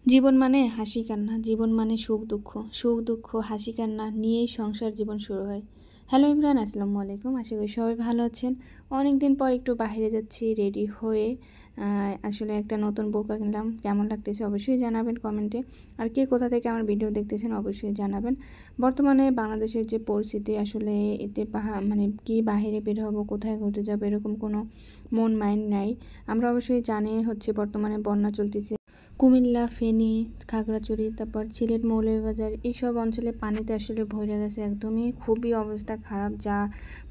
জীবন মানে হাসি কান্না, জীবন মানে সুখ দুঃখ হাসি কান্না নিয়েই সংসার জীবন শুরু হয়। হ্যালো ইমরান, আসসালামু আলাইকুম। আশা করি সবাই ভালো আছেন। অনেক দিন পর একটু বাইরে যাচ্ছি রেডি হয়ে। আসলে একটা নতুন বোরকা কিনলাম, কেমন লাগতেছে অবশ্যই জানাবেন কমেন্টে। আর কে কোথা থেকে আমার ভিডিও দেখতেছেন অবশ্যই জানাবেন। বর্তমানে বাংলাদেশের যে পরিস্থিতি, আসলে এতে মানে কি বাইরে বের হবো, কোথায় ঘুরতে যাবো, এরকম কোনো মন মাইন্ড নাই। আমরা অবশ্যই জানি বর্তমানে বন্যা চলতেছে। কুমিল্লা, ফেনী, খাগড়াছড়ি, তারপর সিলেট, মৌলভীবাজার এইসব অঞ্চলে পানিতে আসলে ভরে গেছে। একদমই খুবই অবস্থা খারাপ, যা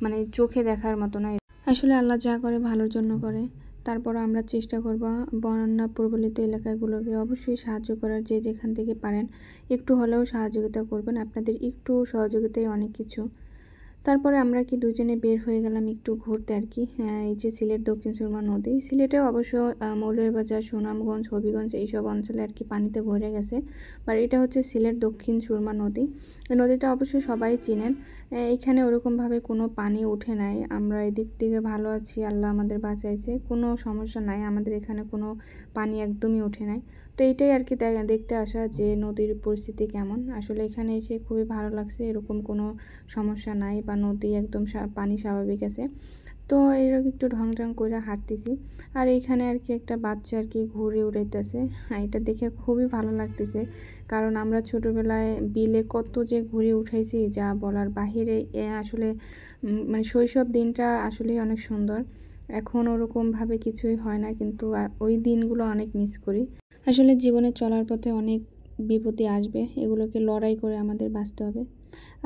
মানে চোখে দেখার মতো না। আসলে আল্লাহ যা করে ভালোর জন্য করে। তারপর আমরা চেষ্টা করব বন্যা প্রবলিত এলাকাগুলোকে অবশ্যই সাহায্য করার, যে যেখান থেকে পারেন একটু হলেও সহযোগিতা করবেন। আপনাদের একটু সহযোগিতায় অনেক কিছু। তারপরে আমরা দুজনে বের হয়ে গেলাম একটু ঘুরতে আর কি। এই যে সিলেট দক্ষিণ সুরমা নদী, সিলেটেও অবশ্য মৌলভীবাজার, সুনামগঞ্জ, হবিগঞ্জ এইসব অঞ্চলে আর কি পানিতে ভরে গেছে। বাট এটা হচ্ছে সিলেট দক্ষিণ সুরমা নদী। এই নদীটা অবশ্যই সবাই চিনেন। এইখানে ওরকমভাবে কোনো পানি উঠে নাই। আমরা এদিক থেকে ভালো আছি, আল্লাহ আমাদের বাঁচাইছে, কোনো সমস্যা নাই। আমাদের এখানে কোনো পানি একদমই উঠে নাই। তো এইটাই আর কি দেখতে আসা যে নদীর পরিস্থিতি কেমন। আসলে এখানে এসে খুবই ভালো লাগছে, এরকম কোনো সমস্যা নাই বা নদী একদম পানি স্বাভাবিক আছে। তো এরকম একটু ঢং করে হাঁটতেছি। আর এইখানে আর কি একটা বাচ্চা আর কি ঘুরে উড়াইতেছে। এটা দেখে খুবই ভালো লাগতেছে, কারণ আমরা ছোটোবেলায় বিলে কত যে ঘুরে উঠাইছি যা বলার বাহিরে। আসলে মানে শৈশব দিনটা আসলেই অনেক সুন্দর। এখন ওরকমভাবে কিছুই হয় না, কিন্তু ওই দিনগুলো অনেক মিস করি। আসলে জীবনে চলার পথে অনেক বিপত্তি আসবে, এগুলোকে লড়াই করে আমাদের বাঁচতে হবে।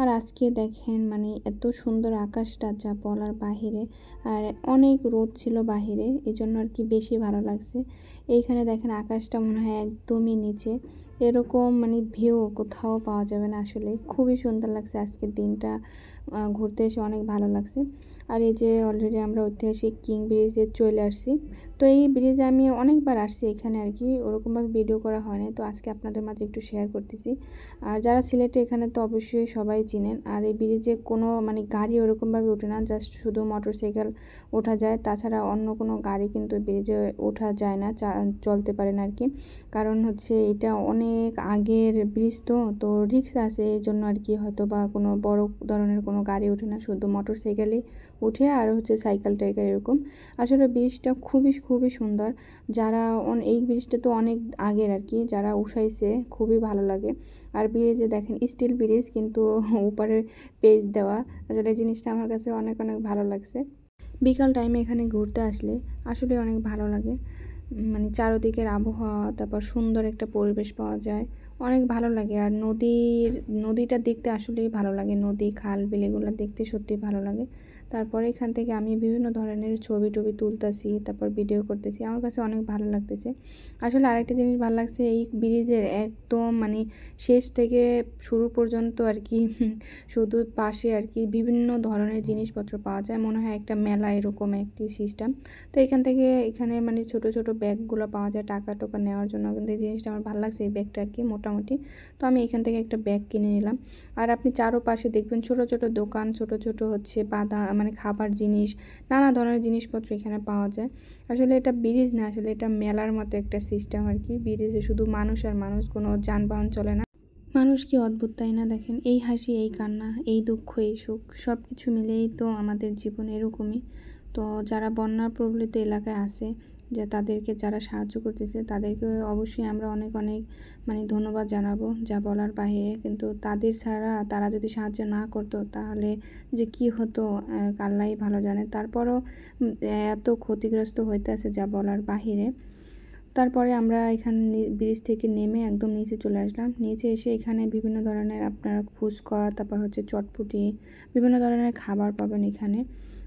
আর আজকে দেখেন মানে এত সুন্দর আকাশটা যা বলার বাহিরে। আর অনেক রোদ ছিল বাহিরে, এই জন্য আর কি বেশি ভালো লাগছে। এইখানে দেখেন আকাশটা মনে হয় একদমই নিচে, এরকম মানে ভিউ কোথাও পাওয়া যাবে না। আসলে খুবই সুন্দর লাগছে আজকের দিনটা, ঘুরতে এসে অনেক ভালো লাগছে। আর এই যে অলরেডি আমরা ঐতিহাসিক কিং ব্রিজে চলে আসছি। তো এই ব্রিজে আমি অনেকবার আসছি, এখানে আর কি ওরকমভাবে ভিডিও করা হয় না, তো আজকে আপনাদের মাঝে একটু শেয়ার করতেছি। আর যারা সিলেটে এখানে তো অবশ্যই সবাই চিনেন। আর এই ব্রিজে কোনো মানে গাড়ি ওরকমভাবে ওঠে না, জাস্ট শুধু মোটরসাইকেল ওঠা যায়, তাছাড়া অন্য কোনো গাড়ি কিন্তু ব্রিজে ওঠা যায় না, চলতে পারে না আর কি। কারণ হচ্ছে এটা অনেক আগের ব্রিজ, তো রিস্ক আছে, এই জন্য আর কি হয়তো বা কোনো বড় ধরনের কোনো গাড়ি ওঠে না, শুধু মোটরসাইকেলই উঠে আর হচ্ছে সাইকেল টাইকেল এরকম। আসলে ব্রিজটা খুবই খুবই সুন্দর। যারা এই ব্রিজটা তো অনেক আগের আর কি, যারা উঠাইছে খুবই ভালো লাগে। আর ব্রিজে দেখেন স্টিল ব্রিজ, কিন্তু উপরে পেজ দেওয়া। আসলে জিনিসটা আমার কাছে অনেক অনেক ভালো লাগছে। বিকাল টাইমে এখানে ঘুরতে আসলে আসলে অনেক ভালো লাগে। মানে চারদিকের আবহাওয়া, তারপর সুন্দর একটা পরিবেশ পাওয়া যায়, অনেক ভালো লাগে। আর নদীটা দেখতে আসলেই ভালো লাগে, নদী খাল বিলেগুলো দেখতে সত্যি ভালো লাগে। তারপরে এখান থেকে আমি বিভিন্ন ধরনের ছবি টবি তুলতেছি, তারপর ভিডিও করতেছি, আমার কাছে অনেক ভালো লাগতেছে। আসলে আরেকটা জিনিস ভালো লাগছে, এই ব্রিজের একদম মানে শেষ থেকে শুরু পর্যন্ত আর কি শুধু পাশে আর কি বিভিন্ন ধরনের জিনিসপত্র পাওয়া যায়, মনে হয় একটা মেলা এরকম একটি সিস্টেম। তো এখানে মানে ছোট ছোট ব্যাগগুলো পাওয়া যায় টাকা টোকা নেওয়ার জন্য, কিন্তু এই জিনিসটা আমার ভালো লাগছে, এই ব্যাগটা আর কি মোটামুটি। তো আমি এখান থেকে একটা ব্যাগ কিনে নিলাম। আর আপনি চারোপাশে দেখবেন ছোট ছোট দোকান, ছোট ছোট হচ্ছে মানে খাবার জিনিস, নানা ধরনের জিনিসপত্র এখানে পাওয়া যায়। আসলে এটা ব্রিজ না, আসলে এটা মেলার মতো একটা সিস্টেম আর কি। ব্রিজে শুধু মানুষ আর মানুষ, কোনো যানবাহন চলে না। মানুষ কি অদ্ভুত, তাই না? দেখেন এই হাসি, এই কান্না, এই দুঃখ, এই সুখ, সব কিছু মিলেই তো আমাদের জীবন এরকমই। তো যারা বন্যা প্রবলিত এলাকায় আছে, যে তাদেরকে যারা সাহায্য করতেছে, তাদেরকে অবশ্যই আমরা অনেক অনেক মানে ধন্যবাদ জানাবো, যা বলার বাইরে। কিন্তু তাদের ছাড়া, তারা যদি সাহায্য না করতো তাহলে যে কি হতো আল্লাহই ভালো জানে। তারপরও এত ক্ষতিগ্রস্ত হইতে আছে যা বলার বাহিরে। তারপরে আমরা এখান ব্রিজ থেকে নেমে একদম নিচে চলে আসলাম। নিচে এসে এখানে বিভিন্ন ধরনের আপনার ফুচকা, তারপর হচ্ছে চটপটি, বিভিন্ন ধরনের খাবার পাবেন এখানে।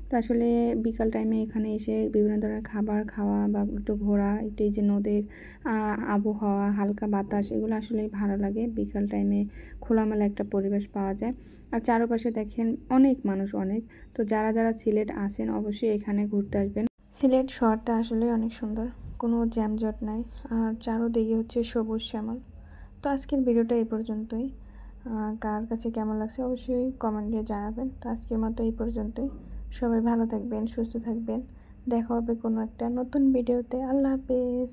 তো আসলে বিকাল টাইমে এখানে এসে বিভিন্ন ধরনের খাবার খাওয়া বা একটু ঘোরা, একটু এই যে নদীর আবহাওয়া, হালকা বাতাস, এগুলো আসলেই ভালো লাগে। বিকাল টাইমে খোলামেলা একটা পরিবেশ পাওয়া যায়। আর চারপাশে দেখেন অনেক মানুষ, অনেক। তো যারা যারা সিলেট আসেন অবশ্যই এখানে ঘুরতে আসবেন। সিলেট শহরটা আসলে অনেক সুন্দর, কোনো জ্যামজট নাই। আর চারোদিকে হচ্ছে সবুজ শ্যামল। তো আজকের ভিডিওটা এই পর্যন্তই। কার কাছে কেমন লাগছে অবশ্যই কমেন্টে জানাবেন। তো আজকের মতো এই পর্যন্তই। সবাই ভালো থাকবেন, সুস্থ থাকবেন। দেখা হবে কোনো একটা নতুন ভিডিওতে। আল্লাহ হাফেজ।